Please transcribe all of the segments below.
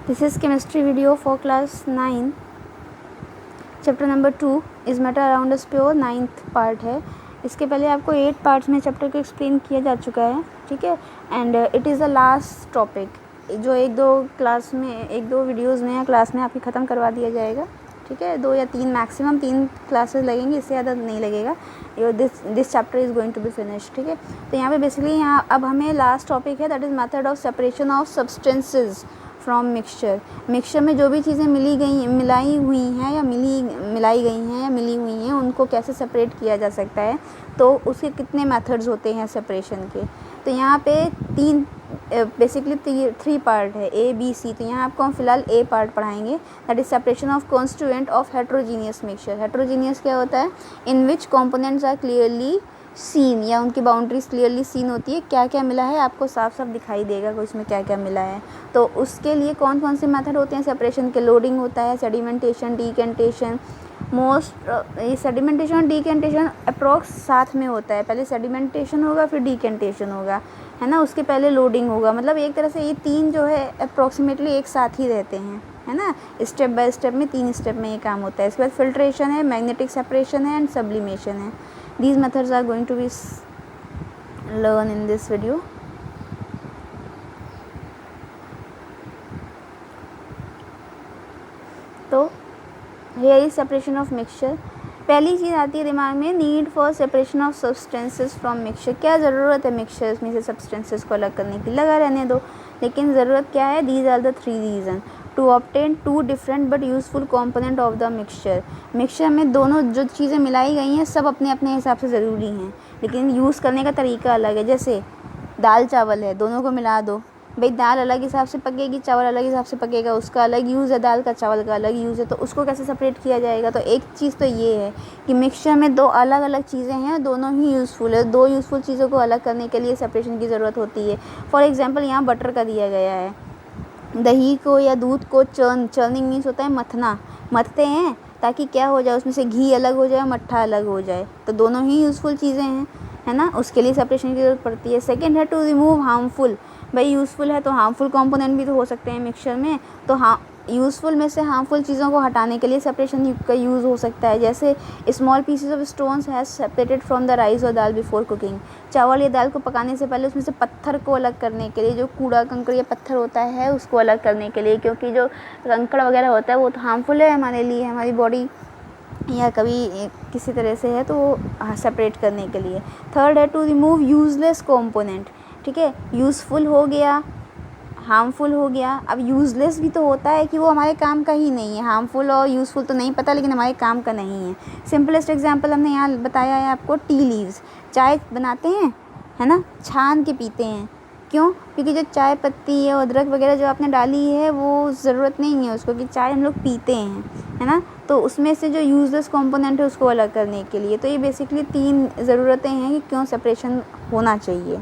This is chemistry video for class 9. Chapter number 2 is matter around us pure 9th part है. इसके पहले आपको 8 parts में chapter को एक्सप्लेन किया जा चुका है, ठीक है. And it is the last topic जो एक दो वीडियोज़ में या क्लास में आपकी ख़त्म करवा दिया जाएगा, ठीक है. 2 या 3 मैक्सिमम 3 क्लासेस लगेंगी, इससे ज़्यादा नहीं लगेगा. This chapter is going to be finish, ठीक है. तो यहाँ पे बेसिकली यहाँ अब हमें लास्ट टॉपिक है, that is method of separation of substances from mixture में जो भी चीज़ें मिलाई हुई हैं या मिली हुई हैं उनको कैसे सेपरेट किया जा सकता है. तो उसके कितने मेथड्स होते हैं सेपरेशन के. तो यहाँ पे बेसिकली 3 पार्ट है, A B C. तो यहाँ आपको हम फिलहाल A पार्ट पढ़ाएंगे, that is separation of constituent of heterogeneous mixture. Heterogeneous क्या होता है? इन विच कॉम्पोनेंट्स आर क्लियरली सीन, या उनकी बाउंड्रीज क्लियरली सीन होती है. क्या क्या मिला है आपको साफ साफ दिखाई देगा कि उसमें क्या क्या मिला है. तो उसके लिए कौन कौन से मेथड होते हैं सेपरेशन के? लोडिंग होता है, सेडिमेंटेशन, डीकेंटेशन. ये सेडिमेंटेशन और डीकेंटेशन अप्रॉक्स साथ में होता है. पहले सेडिमेंटेशन होगा फिर डीकेंटेशन होगा, है ना. उसके पहले लोडिंग होगा. मतलब एक तरह से ये 3 जो है अप्रॉक्सीमेटली एक साथ ही रहते हैं, है ना. स्टेप बाय स्टेप में 3 स्टेप में ये काम होता है. इसके बाद फिल्ट्रेशन है, मैग्नेटिक सेपरेशन है एंड सब्लिमेशन है. These methods are going to be learned in this video. तो here is separation of mixture. पहली चीज़ आती है दिमाग में, need for separation of substances from mixture. क्या ज़रूरत है मिक्सचर्स में से सब्सटेंसेस को अलग करने की? लगा रहने दो, लेकिन ज़रूरत क्या है? These are the 3 reason to obtain 2 different but useful component of the mixture. Mixture में दोनों जो चीज़ें मिलाई गई हैं सब अपने अपने हिसाब से ज़रूरी हैं, लेकिन यूज़ करने का तरीका अलग है. जैसे दाल चावल है, दोनों को मिला दो, भाई दाल अलग हिसाब से पकेगी, चावल अलग हिसाब से पकेगा, उसका अलग यूज़ है, दाल का चावल का अलग यूज़ है. तो उसको कैसे सेपरेट किया जाएगा? तो एक चीज़ तो ये है कि मिक्सचर में 2 अलग अलग चीज़ें हैं, दोनों ही यूज़फुल है. 2 यूज़फुल चीज़ों को अलग करने के लिए सेपरेशन की ज़रूरत होती है. फॉर एग्जाम्पल यहाँ बटर का दिया गया है. दही को या दूध को चर्निंग मीन्स होता है मथते हैं ताकि क्या हो जाए, उसमें से घी अलग हो जाए, मट्ठा अलग हो जाए. तो दोनों ही यूज़फुल चीज़ें हैं, है ना. उसके लिए सेपरेशन की ज़रूरत पड़ती है. सेकेंड है टू रिमूव हार्मफुल. भाई यूज़फुल है तो हार्मफुल कंपोनेंट भी तो हो सकते हैं मिक्सचर में. तो हाँ, यूज़फुल में से हार्मफुल चीज़ों को हटाने के लिए सेपरेशन का यूज़ हो सकता है. जैसे small pieces of stones has separated from the rice और दाल बिफोर कुकिंग. चावल या दाल को पकाने से पहले उसमें से पत्थर को अलग करने के लिए, जो कूड़ा कंकड़ या पत्थर होता है उसको अलग करने के लिए, क्योंकि जो कंकड़ वगैरह होता है वो तो हार्मफुल है हमारे लिए, हमारी बॉडी या कभी किसी तरह से है, तो वो सेपरेट करने के लिए. थर्ड है टू रिमूव यूज़लेस कंपोनेंट. ठीक है, यूज़फुल हो गया, हार्मफुल हो गया. अब यूज़लेस भी तो होता है कि वो हमारे काम का ही नहीं है. हार्मफुल और यूज़फुल तो नहीं पता, लेकिन हमारे काम का नहीं है. सिंपलेस्ट एग्जांपल हमने यहाँ बताया है आपको, टी लीव्स. चाय बनाते हैं, है ना, छान के पीते हैं. क्यों? क्योंकि जो चाय पत्ती है, अदरक वगैरह जो आपने डाली है वो ज़रूरत नहीं है उसको, कि चाय हम लोग पीते हैं, है ना. तो उसमें से जो यूज़लेस कंपोनेंट है उसको अलग करने के लिए. तो ये बेसिकली 3 ज़रूरतें हैं कि क्यों सेपरेशन होना चाहिए.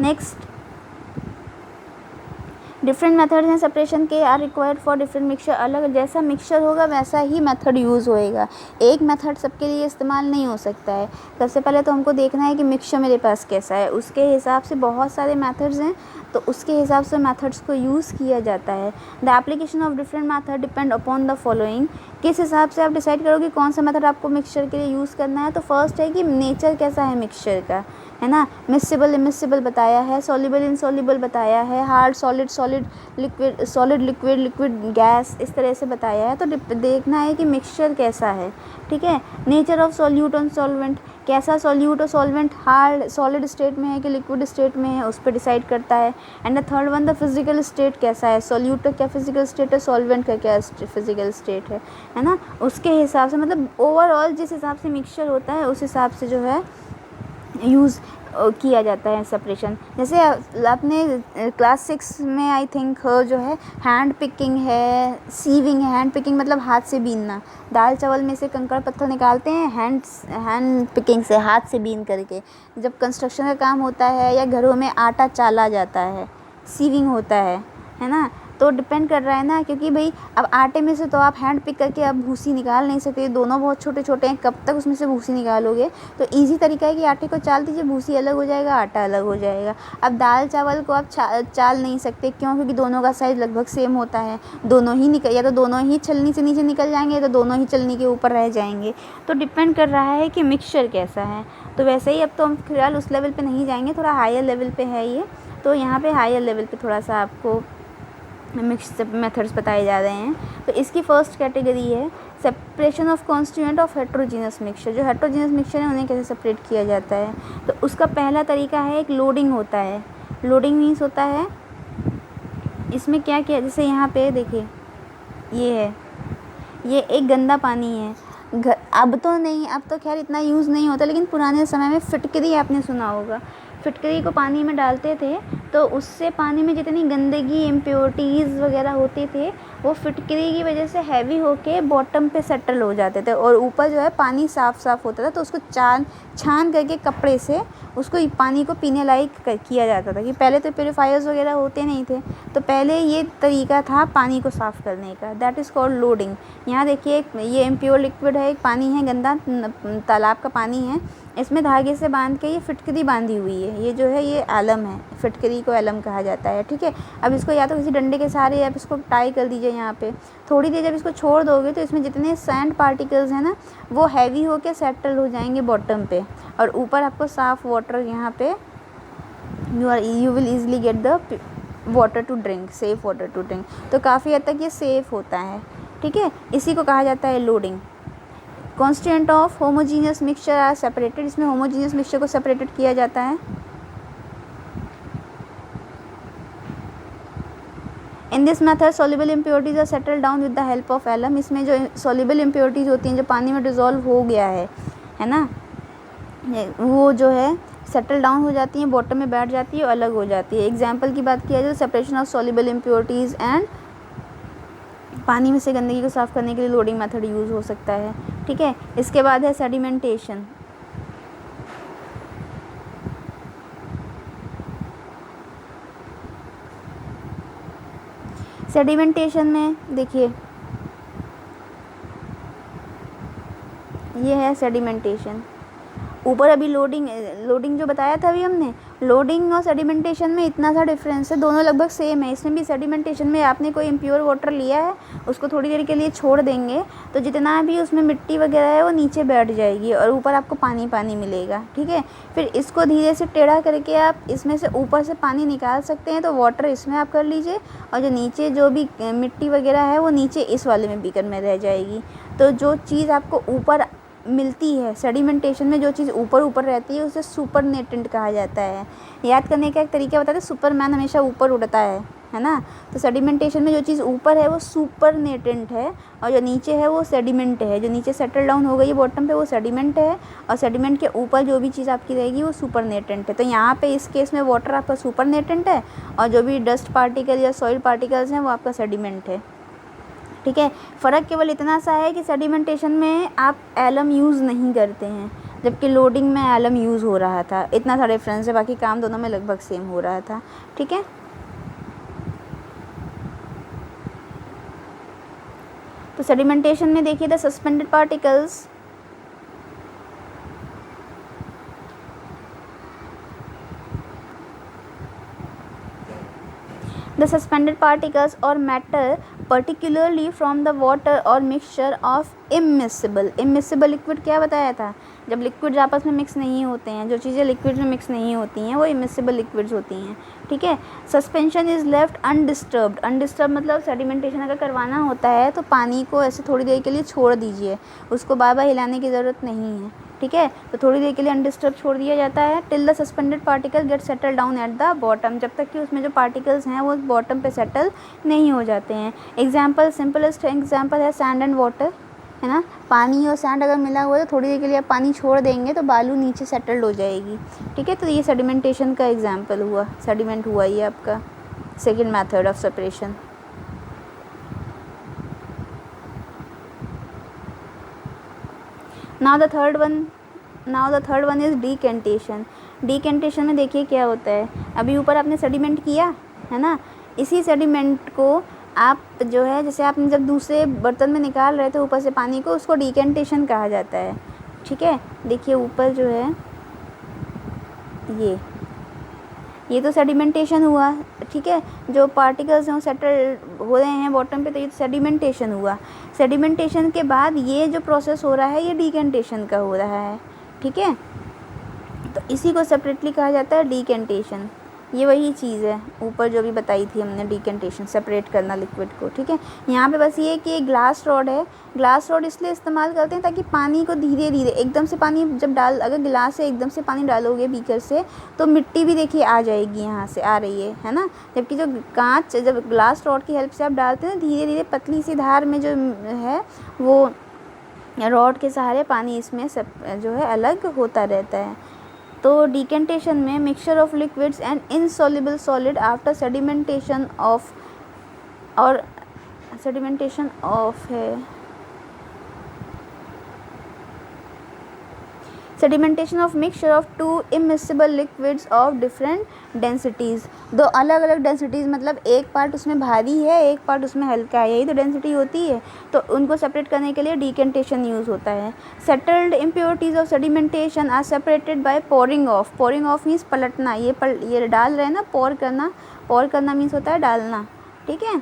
नेक्स्ट, डिफरेंट मेथड्स हैं सेपरेशन के, are required for different mixture. अलग जैसा मिक्सचर होगा वैसा ही मेथड यूज़ होएगा. एक मेथड सबके लिए इस्तेमाल नहीं हो सकता है. सबसे पहले तो हमको देखना है कि मिक्सचर मेरे पास कैसा है, उसके हिसाब से बहुत सारे मेथड्स हैं, तो उसके हिसाब से मेथड्स को यूज़ किया जाता है. The application of different method depend upon the following. किस हिसाब से आप डिसाइड करोगे कौन सा मेथड आपको मिक्सचर के लिए यूज़ करना है. तो फर्स्ट है कि नेचर कैसा है मिक्सचर का, है ना. मिक्सिबल इमिसिबल बताया है, सॉल्युबल इनसॉल्युबल बताया है, hard solid liquid solid liquid liquid gas, इस तरह से बताया है. तो देखना है कि मिक्सचर कैसा है, ठीक है. नेचर ऑफ सॉल्यूट और सॉल्वेंट, कैसा सॉल्यूट और सॉल्वेंट, हार्ड सॉलिड स्टेट में है कि लिक्विड स्टेट में है, उस पर डिसाइड करता है. And the third one, the physical state कैसा है, सॉल्यूट का क्या फिजिकल स्टेट है, सॉल्वेंट का क्या फिजिकल स्टेट है ना. उसके हिसाब से, मतलब ओवरऑल जिस हिसाब से मिक्सचर होता है उस हिसाब से जो है यूज़ किया जाता है सेपरेशन. जैसे आपने क्लास 6 में आई थिंक जो है हैंड पिकिंग है, सीविंग है. हैंड पिकिंग मतलब हाथ से बीनना. दाल चावल में से कंकड़ पत्थर निकालते हैं हैंड पिकिंग से, हाथ से बीन करके. जब कंस्ट्रक्शन का काम होता है या घरों में आटा चाला जाता है, सीविंग होता है ना. तो डिपेंड कर रहा है ना, क्योंकि भाई अब आटे में से तो आप हैंड पिक करके अब भूसी निकाल नहीं सकते, दोनों बहुत छोटे छोटे हैं, कब तक उसमें से भूसी निकालोगे। तो ईजी तरीका है कि आटे को चाल दीजिए, भूसी अलग हो जाएगा, आटा अलग हो जाएगा। अब दाल चावल को आप चाल नहीं सकते, क्यों? क्योंकि दोनों का साइज़ लगभग सेम होता है, दोनों ही या तो दोनों ही छलनी से नीचे निकल जाएंगे, तो दोनों ही छलनी के ऊपर रह जाएंगे। तो डिपेंड कर रहा है कि मिक्सचर कैसा है। तो वैसे ही अब तो हम फिलहाल उस लेवल पे नहीं जाएंगे, थोड़ा हायर लेवल पे है ये। तो यहाँ पे हायर लेवल पे थोड़ा सा आपको मिक्स मेथड्स बताए जा रहे हैं। तो इसकी फर्स्ट कैटेगरी है separation of constituent of heterogeneous mixture. जो हेट्रोजीनियस मिक्सचर है उन्हें कैसे सेपरेट किया जाता है, तो उसका पहला तरीका है एक लोडिंग होता है। लोडिंग मीन्स होता है इसमें क्या किया, जैसे यहाँ पे देखिए ये है, ये एक गंदा पानी है। अब तो नहीं, अब तो खैर इतना यूज़ नहीं होता, लेकिन पुराने समय में फिटकरी आपने सुना होगा। फिटकरी को पानी में डालते थे तो उससे पानी में जितनी गंदगी इम्प्योरिटीज़ वगैरह होते थे वो फिटकरी की वजह से हैवी होके बॉटम पे सेटल हो जाते थे, और ऊपर जो है पानी साफ़ होता था। तो उसको छान करके कपड़े से उसको पानी को पीने लायक किया जाता था। कि पहले तो प्योरीफायर्स वगैरह होते नहीं थे, तो पहले ये तरीका था पानी को साफ़ करने का, दैट इज़ कॉल्ड लोडिंग। यहाँ देखिए ये इम्प्योर लिक्विड है, एक पानी है गंदा, तालाब का पानी है, इसमें धागे से बांध के ये फिटकरी बांधी हुई है। ये जो है ये एलम है, फिटकरी को एलम कहा जाता है, ठीक है। अब इसको या तो किसी डंडे के सहारे आप इसको टाई कर दीजिए यहाँ पे। थोड़ी देर जब इसको छोड़ दोगे तो इसमें जितने सैंड पार्टिकल्स हैं ना वो हैवी होके सेटल हो जाएंगे बॉटम पे, और ऊपर आपको साफ़ वाटर यहाँ पे you will easily get the water to drink, safe water to drink. तो काफ़ी हद तक ये सेफ़ होता है, ठीक है। इसी को कहा जाता है loading. Constituent of homogeneous mixture are separated. इसमें होमोजीनियस मिक्सचर को सेपरेटेड किया जाता है। In this method soluble impurities are settle down with the help of alum. इसमें जो सॉल्युबल इम्प्योरिटीज़ होती हैं, जो पानी में डिज़ोल्व हो गया है ना, वो जो है सेटल डाउन हो जाती हैं, बॉटम में बैठ जाती है और अलग हो जाती है। एग्जाम्पल की बात किया जाए तो separation of soluble impurities and पानी में से गंदगी को साफ़ करने के लिए लोडिंग मेथड यूज़ हो सकता है, ठीक है। इसके बाद है सेडिमेंटेशन। सेडिमेंटेशन में देखिए ये है सेडिमेंटेशन। ऊपर अभी लोडिंग जो बताया था अभी हमने, लोडिंग और सेडिमेंटेशन में इतना सा डिफरेंस है, दोनों लगभग सेम है। इसमें भी सेडिमेंटेशन में आपने कोई इम्प्योर वाटर लिया है, उसको थोड़ी देर के लिए छोड़ देंगे तो जितना भी उसमें मिट्टी वगैरह है वो नीचे बैठ जाएगी और ऊपर आपको पानी पानी मिलेगा, ठीक है। फिर इसको धीरे से टेढ़ा करके आप इसमें से ऊपर से पानी निकाल सकते हैं, तो वाटर इसमें आप कर लीजिए और जो नीचे जो भी मिट्टी वगैरह है वो नीचे इस वाले में बीकर में रह जाएगी। तो जो चीज़ आपको ऊपर मिलती है सेडिमेंटेशन में, जो चीज़ ऊपर रहती है उसे सुपरनेटेंट कहा जाता है। याद करने का एक तरीका बताते हैं, सुपरमैन हमेशा ऊपर उड़ता है ना। तो सेडिमेंटेशन में जो चीज़ ऊपर है वो सुपरनेटेंट है और जो नीचे है वो सेडिमेंट है। जो नीचे सेटल डाउन हो गई है बॉटम पे वो सेडिमेंट है और सेडिमेंट के ऊपर जो भी चीज़ आपकी रहेगी वो सुपरनेटेंट है। तो यहाँ पे इस केस में वाटर आपका सुपरनेटेंट है और जो भी डस्ट पार्टिकल या सॉइल पार्टिकल्स हैं वो आपका सेडिमेंट है, ठीक है। फ़र्क केवल इतना सा है कि सेडिमेंटेशन में आप एलम यूज़ नहीं करते हैं, जबकि लोडिंग में एलम यूज़ हो रहा था। इतना सा डिफरेंस है, बाकी काम दोनों में लगभग सेम हो रहा था, ठीक है। तो सेडिमेंटेशन में देखिए the suspended particles or matter particularly from the water or mixture of immiscible liquid। क्या बताया था, जब लिक्विड आपस में मिक्स नहीं होते हैं, जो चीज़ें लिक्विड में मिक्स नहीं होती हैं वो इमिसिबल लिक्विड्स होती हैं, ठीक है। सस्पेंशन इज़ लेफ्ट अनडिस्टर्ब मतलब सेडिमेंटेशन अगर करवाना होता है तो पानी को ऐसे थोड़ी देर के लिए छोड़ दीजिए, उसको बार बार हिलाने की ज़रूरत नहीं है, ठीक है। तो थोड़ी देर के लिए अनडिस्टर्ब छोड़ दिया जाता है till the suspended particle get settle down at the bottom, जब तक कि उसमें जो पार्टिकल्स हैं वो बॉटम पे सेटल नहीं हो जाते हैं। एग्जाम्पल, सिंपलेस्ट एग्जाम्पल है सैंड एंड वाटर, है ना। पानी और सैंड अगर मिला हुआ है तो थोड़ी देर के लिए आप पानी छोड़ देंगे तो बालू नीचे सेटल्ड हो जाएगी, ठीक है। तो ये सेडिमेंटेशन का एग्जाम्पल हुआ, सेडिमेंट हुआ ये आपका second method of separation. Now the third one is decantation. Decantation में देखिए क्या होता है, अभी ऊपर आपने सेडिमेंट किया है ना, इसी सेडिमेंट को आप जो है, जैसे आपने जब दूसरे बर्तन में निकाल रहे थे ऊपर से पानी को, उसको डिकेंटेशन कहा जाता है। ठीक है, देखिए ऊपर जो है ये तो सेडिमेंटेशन हुआ। ठीक है, जो पार्टिकल्स हैं वो सेटल हो रहे हैं बॉटम पे, तो ये सेडिमेंटेशन हुआ। सेडिमेंटेशन के बाद ये जो प्रोसेस हो रहा है ये डिकेंटेशन का हो रहा है। ठीक है, तो इसी को सेपरेटली कहा जाता है डिकेंटेशन। ये वही चीज़ है ऊपर जो भी बताई थी हमने, डिकेंटेशन, सेपरेट करना लिक्विड को। ठीक है, यहाँ पे बस ये कि एक ग्लास रॉड है। ग्लास रॉड इसलिए इस्तेमाल करते हैं ताकि पानी को धीरे धीरे, एकदम से पानी जब अगर गिलास से एकदम से पानी डालोगे बीकर से, तो मिट्टी भी देखिए आ जाएगी, यहाँ से आ रही है ना। जबकि जो कांच, जब ग्लास रॉड की हेल्प से आप डालते हैं, धीरे धीरे पतली सी धार में जो है वो रॉड के सहारे पानी इसमें सब जो है अलग होता रहता है। तो डिकेंटेशन में mixture of liquids and insoluble solid after sedimentation of, और सेडिमेंटेशन ऑफ है sedimentation of mixture of to immiscible liquids of different densities. दो अलग अलग डेंसिटीज़, मतलब एक पार्ट उसमें भारी है, एक पार्ट उसमें हल्का है, यही तो डेंसिटी होती है। तो उनको सेपरेट करने के लिए डिकेंटेशन यूज़ होता है। Settled impurities of sedimentation are separated by pouring off. Pouring off means पलटना, ये डाल रहे हैं ना, पोर करना मीन्स होता है डालना। ठीक है,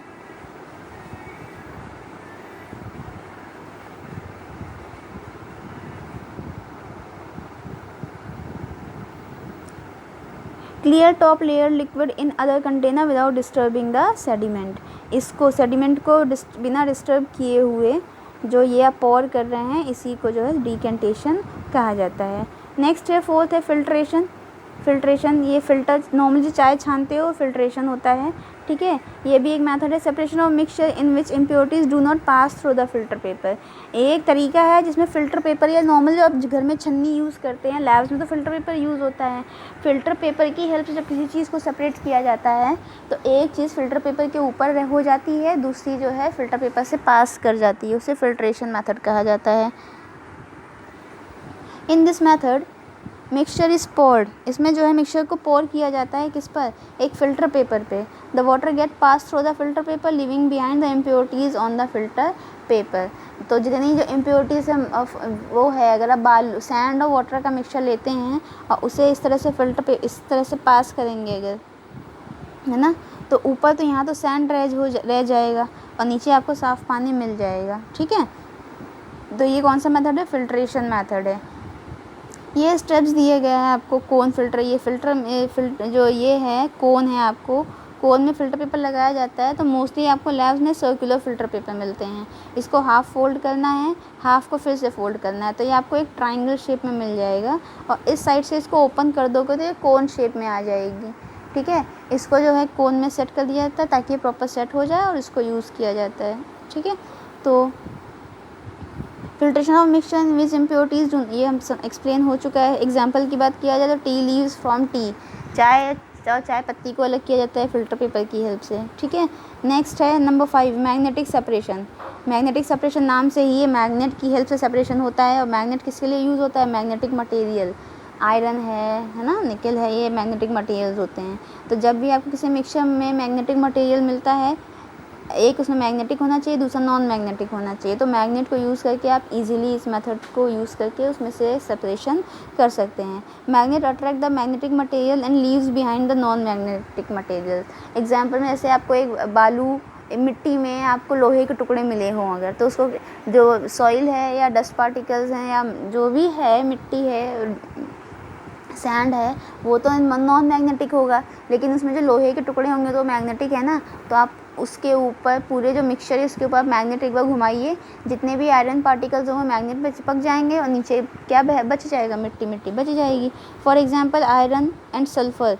clear top layer liquid in other container without disturbing the sediment. इसको सेडिमेंट को बिना डिस्टर्ब किए हुए जो ये आप पोर कर रहे हैं, इसी को जो है डिकेंटेशन कहा जाता है। नेक्स्ट है, फोर्थ है फिल्ट्रेशन। फिल्ट्रेशन, ये फ़िल्टर नॉर्मली जो चाय छानते हो फिल्ट्रेशन होता है। ठीक है, ये भी एक मेथड है। Separation of mixture in which impurities do not pass through the filter paper. एक तरीका है जिसमें फ़िल्टर पेपर, या नॉर्मल जो आप घर में छन्नी यूज़ करते हैं, लैब्स में तो फ़िल्टर पेपर यूज़ होता है। फ़िल्टर पेपर की हेल्प से जब किसी चीज़ को सेपरेट किया जाता है, तो एक चीज़ फ़िल्टर पेपर के ऊपर हो जाती है, दूसरी जो है फ़िल्टर पेपर से पास कर जाती है, उसे फ़िल्ट्रेशन मेथड कहा जाता है। In this method mixture is poured. इसमें जो है मिक्सचर को पोर किया जाता है किस पर, एक फ़िल्टर पेपर पे। The water get pass through the filter paper living behind the impurities on the filter paper. तो जितनी जो इम्प्योरिटीज़ है वो है, अगर आप सैंड और वाटर का मिक्सचर लेते हैं और उसे इस तरह से फ़िल्टर पे इस तरह से पास करेंगे अगर, है ना, तो ऊपर तो यहाँ तो सैंड रह जाएगा और नीचे आपको साफ़ पानी मिल जाएगा। ठीक है, तो ये कौन सा मेथड है, फिल्ट्रेशन मेथड है। ये स्टेप्स दिए गए हैं आपको। कोन फ़िल्टर, ये फ़िल्टर जो ये है कोन है, आपको कोन में फ़िल्टर पेपर लगाया जाता है। तो मोस्टली आपको लैब्स में सर्कुलर फ़िल्टर पेपर मिलते हैं। इसको हाफ़ फोल्ड करना है, हाफ़ को फिर से फोल्ड करना है, तो ये आपको एक ट्रायंगल शेप में मिल जाएगा। और इस साइड से इसको ओपन कर दोगे तो ये कोन शेप में आ जाएगी। ठीक है, इसको जो है कोन में सेट कर दिया जाता है ताकि ये प्रॉपर सेट हो जाए और इसको यूज़ किया जाता है। ठीक है, तो filtration of mixture in which impurities, ये हम एक्सप्लेन हो चुका है। एग्जांपल की बात किया जाए तो टी लीव्स फ्रॉम टी, चाय पत्ती को अलग किया जाता है फ़िल्टर पेपर की हेल्प से। ठीक है, नेक्स्ट है number 5, magnetic separation. Magnetic separation नाम से ही ये मैग्नेट की हेल्प से सेपरेशन होता है। और मैग्नेट किसके लिए यूज़ होता है, मैग्नेटिक मटेरियल, आयरन है ना, निकल है, ये मैग्नेटिक मटेरियल्स होते हैं। तो जब भी आपको किसी मिक्सचर में मैग्नेटिक मटेरियल मिलता है, एक उसमें मैग्नेटिक होना चाहिए, दूसरा नॉन मैग्नेटिक होना चाहिए। तो मैग्नेट को यूज़ करके आप इजीली इस मेथड को यूज़ करके उसमें से सेपरेशन कर सकते हैं। Magnet attract the magnetic material and leaves behind the non magnetic material. Example में जैसे आपको एक बालू, मिट्टी में आपको लोहे के टुकड़े मिले हों अगर, तो उसको जो सॉइल है या डस्ट पार्टिकल्स हैं या जो भी है, मिट्टी है, सैंड है, वो तो नॉन मैग्नेटिक होगा। लेकिन उसमें जो लोहे के टुकड़े होंगे तो मैग्नेटिक है ना। तो आप उसके ऊपर पूरे जो मिक्सचर है उसके ऊपर आप मैग्नेट एक बार घुमाइए, जितने भी आयरन पार्टिकल्स होंगे मैग्नेट पे चिपक जाएंगे और नीचे क्या बच जाएगा, मिट्टी बच जाएगी। For example iron and sulphur,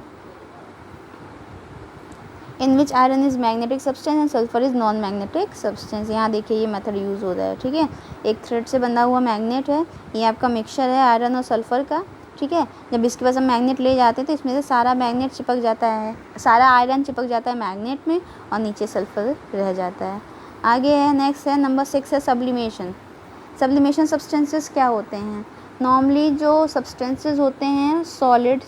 in which iron is magnetic substance and sulphur is non magnetic substance. यहाँ देखिए ये मेथड यूज़ हो रहा है। ठीक है, एक थ्रेड से बंधा हुआ मैग्नेट है, ये आपका मिक्सचर है आयरन और सल्फ़र का। ठीक है, जब इसके पास हम मैग्नेट ले जाते हैं तो इसमें से सारा मैग्नेट चिपक जाता है, सारा आयरन चिपक जाता है मैग्नेट में और नीचे सल्फ़र रह जाता है। आगे है, नेक्स्ट है नंबर 6 है सब्लिमेशन। सब्लिमेशन सब्सटेंसेस क्या होते हैं, नॉर्मली जो सब्सटेंसेस होते हैं सॉलिड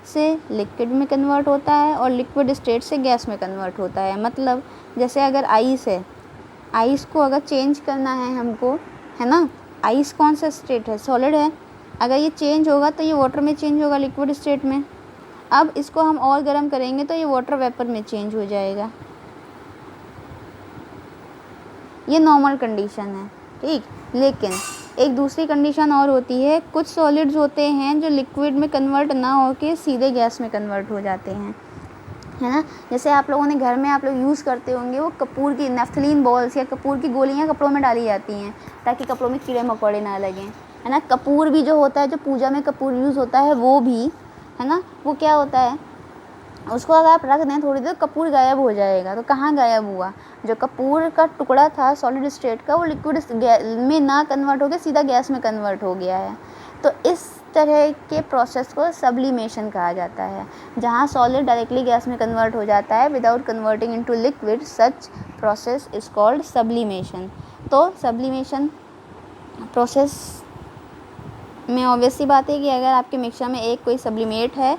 से लिक्विड में कन्वर्ट होता है और लिक्विड स्टेट से गैस में कन्वर्ट होता है। मतलब जैसे अगर आइस है, आइस को अगर चेंज करना है हमको, है ना, आइस कौन सा स्टेट है, सॉलिड है, अगर ये चेंज होगा तो ये वाटर में चेंज होगा, लिक्विड स्टेट में। अब इसको हम और गर्म करेंगे तो ये वाटर वेपर में चेंज हो जाएगा। ये नॉर्मल कंडीशन है, ठीक। लेकिन एक दूसरी कंडीशन और होती है, कुछ सॉलिड्स होते हैं जो लिक्विड में कन्वर्ट ना होके सीधे गैस में कन्वर्ट हो जाते हैं, है ना। जैसे आप लोगों ने घर में आप लोग यूज़ करते होंगे वो कपूर की नेफ्थलीन बॉल्स या कपूर की गोलियां कपड़ों में डाली जाती हैं ताकि कपड़ों में कीड़े मकोड़े ना लगें, है ना। कपूर भी जो होता है, जो पूजा में कपूर यूज़ होता है वो भी, है ना, वो क्या होता है, उसको अगर आप रख दें थोड़ी देर कपूर गायब हो जाएगा। तो कहाँ गायब हुआ, जो कपूर का टुकड़ा था सॉलिड स्टेट का वो लिक्विड में ना कन्वर्ट हो गया, सीधा गैस में कन्वर्ट हो गया है। तो इस तरह के प्रोसेस को सब्लिमेशन कहा जाता है, जहाँ सॉलिड डायरेक्टली गैस में कन्वर्ट हो जाता है without converting into liquid. Such process is called sublimation. तो सब्लिमेशन प्रोसेस में ऑब्वियस सी बात है कि अगर आपके मिक्सचर में एक कोई सब्लिमेट है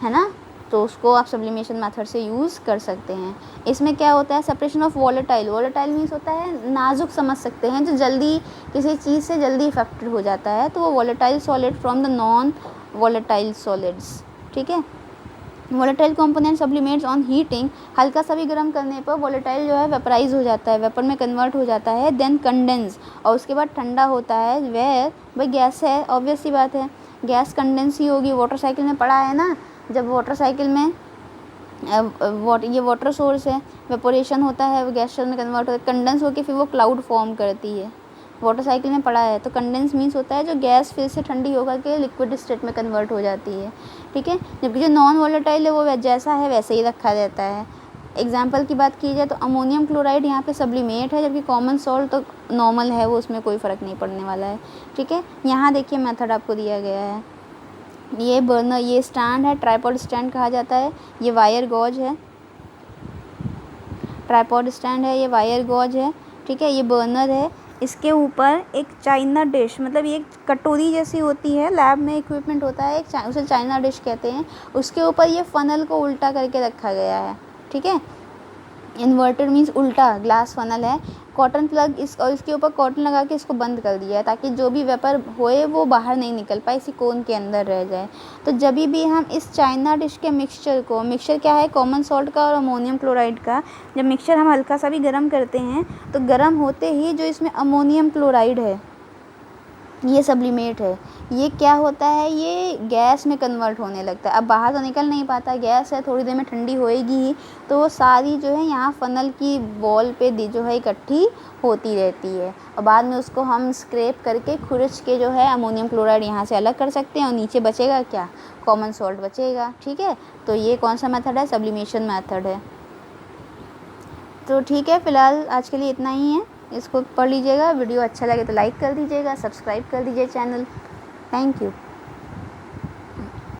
ना, तो उसको आप सब्लिमेशन मेथड से यूज़ कर सकते हैं। इसमें क्या होता है, separation of volatile. Volatile means होता है नाजुक, समझ सकते हैं, जो जल्दी किसी चीज़ से जल्दी इफेक्टेड हो जाता है, तो वो volatile solid from the non volatile solids, ठीक है। वॉलेटाइल कंपोनेंट सब्लिमेट्स ऑन हीटिंग, हल्का सा भी गर्म करने पर वॉलेटाइल जो है वेपराइज हो जाता है, वेपर में कन्वर्ट हो जाता है, देन कंडेंस, और उसके बाद ठंडा होता है। वह भाई गैस है, ऑब्वियस सी बात है, गैस कंडेंस ही होगी। वाटर साइकिल में पढ़ा है ना, जब वाटर साइकिल में ये वाटर सोर्स है, वेपोरेशन होता है, वो गैस में कन्वर्ट होता है, कंडेंस होकर फिर वो क्लाउड फॉर्म करती है। वाटर साइकिल में पढ़ा है। तो कंडेंस मीन्स होता है जो गैस फिर से ठंडी होकर के लिक्विड स्टेट में कन्वर्ट हो जाती है, ठीक है। जबकि जो नॉन वॉलेटाइल है वो जैसा है वैसे ही रखा रहता है। एग्जाम्पल की बात की जाए तो अमोनियम क्लोराइड यहाँ पे सब्लिमेट है, जबकि कॉमन सॉल्ट तो नॉर्मल है, वो उसमें कोई फ़र्क नहीं पड़ने वाला है, ठीक है। यहाँ देखिए मेथड आपको दिया गया है, ये बर्नर, ये स्टैंड है, ट्राइपॉड स्टैंड कहा जाता है, ये वायर गॉज है, ट्राइपॉड स्टैंड है, ये वायर गॉज है, ठीक है। ये बर्नर है, इसके ऊपर एक चाइना डिश, मतलब ये कटोरी जैसी होती है, लैब में इक्विपमेंट होता है एक, उसे चाइना डिश कहते हैं। उसके ऊपर ये फनल को उल्टा करके रखा गया है, ठीक है। इन्वर्टेड मीन्स उल्टा ग्लास फनल है। कॉटन प्लग इस, और इसके ऊपर कॉटन लगा के इसको बंद कर दिया है ताकि जो भी वेपर होए वो बाहर नहीं निकल पाए, इसी कोन के अंदर रह जाए। तो जब भी हम इस चाइना डिश के मिक्सचर को, मिक्सचर क्या है, कॉमन सॉल्ट का और अमोनियम क्लोराइड का, जब मिक्सचर हम हल्का सा भी गर्म करते हैं तो गर्म होते ही जो इसमें अमोनियम क्लोराइड है, ये सब्लिमेट है, ये क्या होता है, ये गैस में कन्वर्ट होने लगता है। अब बाहर तो निकल नहीं पाता, गैस है, थोड़ी देर में ठंडी होएगी ही, तो वो सारी जो है यहाँ फनल की वॉल पे जो है इकट्ठी होती रहती है, और बाद में उसको हम स्क्रैप करके खुरच के जो है अमोनियम क्लोराइड यहाँ से अलग कर सकते हैं, और नीचे बचेगा क्या, कॉमन सॉल्ट बचेगा, ठीक है। तो ये कौन सा मेथड है, सब्लिमेशन मेथड है। तो ठीक है, फ़िलहाल आज के लिए इतना ही है, इसको पढ़ लीजिएगा। वीडियो अच्छा लगे तो लाइक कर दीजिएगा, सब्सक्राइब कर दीजिए चैनल। Thank you.